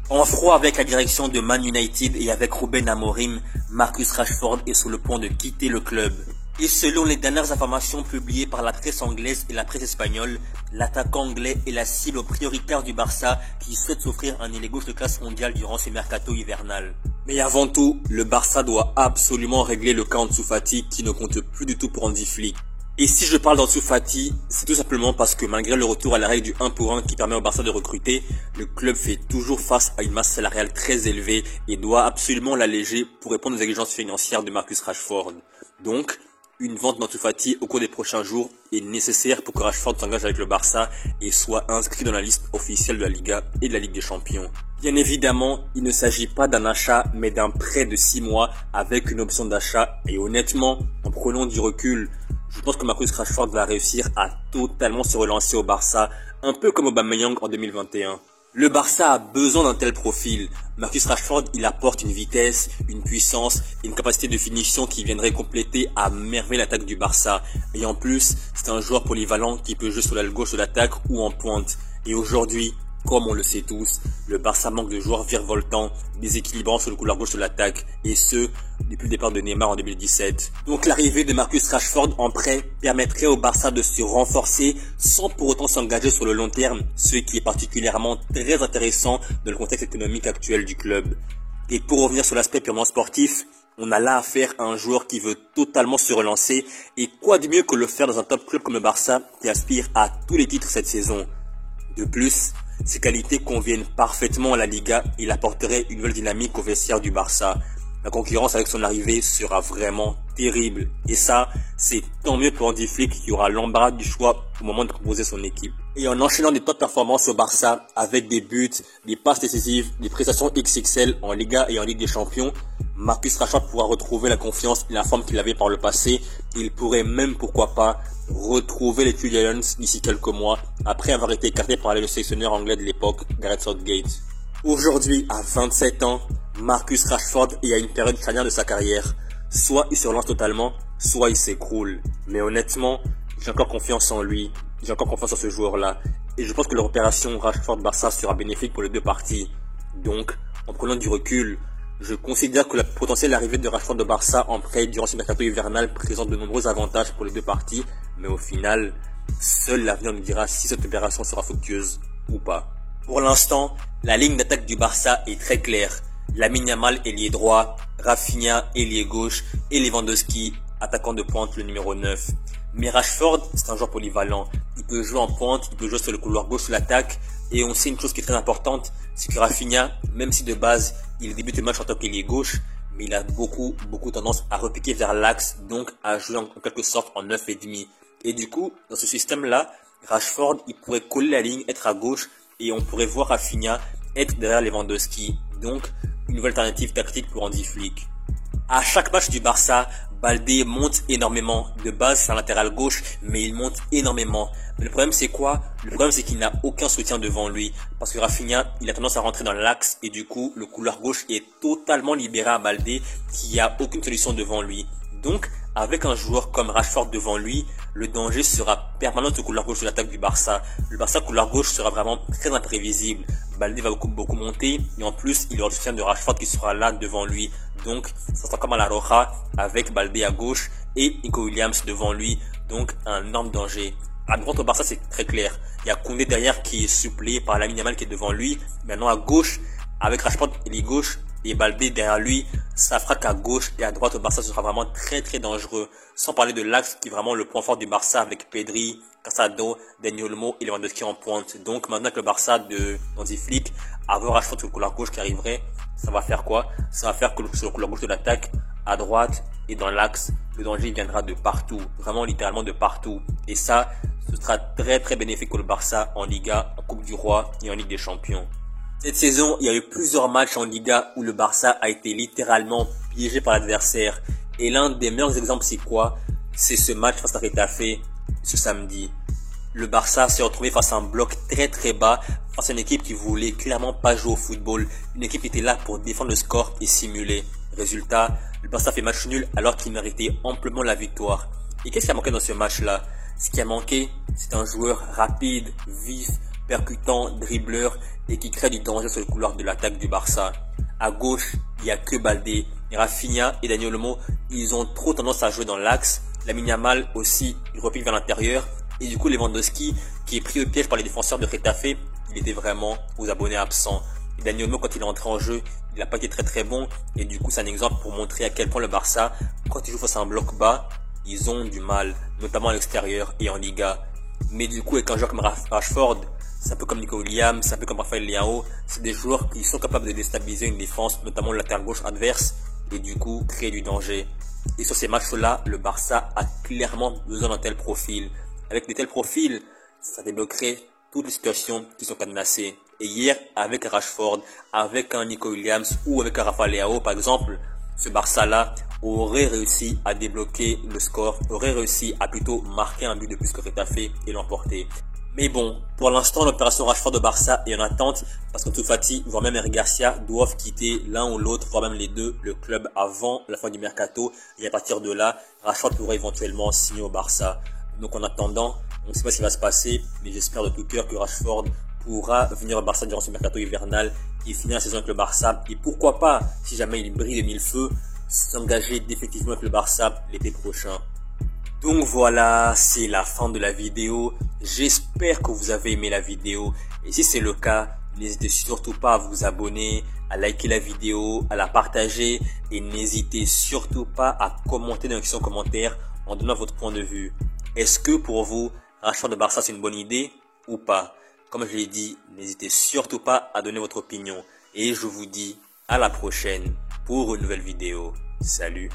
En froid avec la direction de Man United et avec Ruben Amorim, Marcus Rashford est sur le point de quitter le club. Et selon les dernières informations publiées par la presse anglaise et la presse espagnole, l'attaquant anglais est la cible prioritaire du Barça qui souhaite s'offrir un ailier gauche de classe mondiale durant ce mercato hivernal. Mais avant tout, le Barça doit absolument régler le cas Ansu Fati qui ne compte plus du tout pour Hansi Flick. Et si je parle d'Ansu Fati, c'est tout simplement parce que malgré le retour à la règle du 1 pour 1 qui permet au Barça de recruter, le club fait toujours face à une masse salariale très élevée et doit absolument l'alléger pour répondre aux exigences financières de Marcus Rashford. Donc, une vente d'Ansu Fati au cours des prochains jours est nécessaire pour que Rashford s'engage avec le Barça et soit inscrit dans la liste officielle de la Liga et de la Ligue des Champions. Bien évidemment, il ne s'agit pas d'un achat mais d'un prêt de 6 mois avec une option d'achat et honnêtement, en prenant du recul, je pense que Marcus Rashford va réussir à totalement se relancer au Barça, un peu comme Aubameyang en 2021. Le Barça a besoin d'un tel profil. Marcus Rashford, il apporte une vitesse, une puissance et une capacité de finition qui viendrait compléter à merveille l'attaque du Barça. Et en plus, c'est un joueur polyvalent qui peut jouer sur l'aile gauche de l'attaque ou en pointe. Et aujourd'hui, comme on le sait tous, le Barça manque de joueurs virevoltants, déséquilibrants sur le couloir gauche de l'attaque, et ce, depuis le départ de Neymar en 2017. Donc l'arrivée de Marcus Rashford en prêt permettrait au Barça de se renforcer sans pour autant s'engager sur le long terme, ce qui est particulièrement très intéressant dans le contexte économique actuel du club. Et pour revenir sur l'aspect purement sportif, on a là affaire à un joueur qui veut totalement se relancer, et quoi de mieux que le faire dans un top club comme le Barça qui aspire à tous les titres cette saison. De plus, ses qualités conviennent parfaitement à la Liga et il apporterait une nouvelle dynamique au vestiaire du Barça. La concurrence avec son arrivée sera vraiment terrible. Et ça, c'est tant mieux pour Hansi Flick qui aura l'embarras du choix au moment de composer son équipe. Et en enchaînant des top performances au Barça avec des buts, des passes décisives, des prestations XXL en Liga et en Ligue des Champions, Marcus Rashford pourra retrouver la confiance et la forme qu'il avait par le passé. Il pourrait même, pourquoi pas, retrouver les Three Lions d'ici quelques mois, après avoir été écarté par le sélectionneur anglais de l'époque, Gareth Southgate. Aujourd'hui, à 27 ans, Marcus Rashford est à une période charnière de sa carrière. Soit il se relance totalement, soit il s'écroule. Mais honnêtement, j'ai encore confiance en lui, j'ai encore confiance en ce joueur-là. Et je pense que l'opération Rashford-Barça sera bénéfique pour les deux parties. Donc, en prenant du recul, je considère que la potentielle arrivée de Rashford de Barça en prêt durant ce mercato hivernal présente de nombreux avantages pour les deux parties, mais au final, seul l'avenir nous dira si cette opération sera fructueuse ou pas. Pour l'instant, la ligne d'attaque du Barça est très claire. Lamine Yamal ailier droit, Rafinha ailier gauche et Lewandowski attaquant de pointe le numéro 9. Mais Rashford, c'est un joueur polyvalent. Il peut jouer en pointe, il peut jouer sur le couloir gauche de l'attaque. Et on sait une chose qui est très importante, c'est que Rafinha, même si de base, il débute le match en tant qu'ailier gauche, mais il a beaucoup tendance à repiquer vers l'axe, donc à jouer en quelque sorte en 9,5. Et du coup, dans ce système-là, Rashford, il pourrait coller la ligne, être à gauche, et on pourrait voir Rafinha être derrière Lewandowski. Donc, une nouvelle alternative tactique pour Hansi Flick. À chaque match du Barça, Baldé monte énormément. De base, c'est un latéral gauche, mais il monte énormément. Mais le problème, c'est quoi? Le problème, c'est qu'il n'a aucun soutien devant lui. Parce que Rafinha, il a tendance à rentrer dans l'axe et du coup, le couloir gauche est totalement libéré à Baldé qui a aucune solution devant lui. Donc, avec un joueur comme Rashford devant lui, le danger sera permanent au couloir gauche de l'attaque du Barça. Le Barça couloir gauche sera vraiment très imprévisible. Baldé va beaucoup monter et en plus, il aura le soutien de Rashford qui sera là devant lui. Donc, ça sera comme à la Roja avec Baldé à gauche et Nico Williams devant lui. Donc, un énorme danger. À droite au Barça, c'est très clair. Il y a Koundé derrière qui est suppléé par Lamine Yamal qui est devant lui. Maintenant, à gauche, avec Rashford, il est gauche et Baldé derrière lui, ça fera qu'à gauche et à droite au Barça, ce sera vraiment très dangereux. Sans parler de l'axe qui est vraiment le point fort du Barça avec Pedri, Casado, Dani Olmo et Lewandowski en pointe. Donc maintenant que le Barça de Hansi Flick, avoir Rashford sur le couloir gauche qui arriverait, ça va faire quoi? Ça va faire que sur le couloir gauche de l'attaque, à droite et dans l'axe, le danger viendra de partout, vraiment littéralement de partout. Et ça, ce sera très bénéfique pour le Barça en Liga, en Coupe du Roi et en Ligue des Champions. Cette saison, il y a eu plusieurs matchs en Liga où le Barça a été littéralement piégé par l'adversaire. Et l'un des meilleurs exemples, c'est quoi? C'est ce match face à Retafe ce samedi. Le Barça s'est retrouvé face à un bloc très bas, face à une équipe qui voulait clairement pas jouer au football. Une équipe qui était là pour défendre le score et simuler. Résultat, le Barça fait match nul alors qu'il méritait amplement la victoire. Et qu'est-ce qui a manqué dans ce match-là? Ce qui a manqué, c'est un joueur rapide, vif, percutant, dribbleur et qui crée du danger sur le couloir de l'attaque du Barça. À gauche, il n'y a que Baldé, Rafinha et Dani Olmo, ils ont trop tendance à jouer dans l'axe. Lamine Yamal aussi, il repique vers l'intérieur. Et du coup, Lewandowski, qui est pris au piège par les défenseurs de Getafe, il était vraiment aux abonnés absents. Et Dani Olmo, quand il est entré en jeu, il n'a pas été très bon. Et du coup, c'est un exemple pour montrer à quel point le Barça, quand il joue face à un bloc bas, ils ont du mal, notamment à l'extérieur et en Liga. Mais du coup, avec un joueur comme Rashford, c'est un peu comme Nico Williams, c'est un peu comme Rafael Leao, c'est des joueurs qui sont capables de déstabiliser une défense, notamment le latéral gauche adverse, et du coup créer du danger. Et sur ces matchs-là, le Barça a clairement besoin d'un tel profil. Avec de tels profils, ça débloquerait toutes les situations qui sont cadenassées. Et hier, avec Rashford, avec un Nico Williams ou avec un Rafael Leao par exemple, ce Barça-là aurait réussi à débloquer le score, aurait réussi à plutôt marquer un but de plus que Getafe et l'emporter. Mais bon, pour l'instant, l'opération Rashford de Barça est en attente parce que Ansu Fati, voire même Eric Garcia doivent quitter l'un ou l'autre, voire même les deux, le club avant la fin du mercato. Et à partir de là, Rashford pourrait éventuellement signer au Barça. Donc en attendant, on ne sait pas ce qui va se passer, mais j'espère de tout cœur que Rashford pourra venir au Barça durant ce mercato hivernal et finir la saison avec le Barça. Et pourquoi pas, si jamais il brille de mille feux, s'engager définitivement avec le Barça l'été prochain. Donc voilà, c'est la fin de la vidéo. J'espère que vous avez aimé la vidéo. Et si c'est le cas, n'hésitez surtout pas à vous abonner, à liker la vidéo, à la partager. Et n'hésitez surtout pas à commenter dans la section commentaire en donnant votre point de vue. Est-ce que pour vous, Rashford de Barça c'est une bonne idée ou pas? Comme je l'ai dit, n'hésitez surtout pas à donner votre opinion. Et je vous dis à la prochaine pour une nouvelle vidéo. Salut!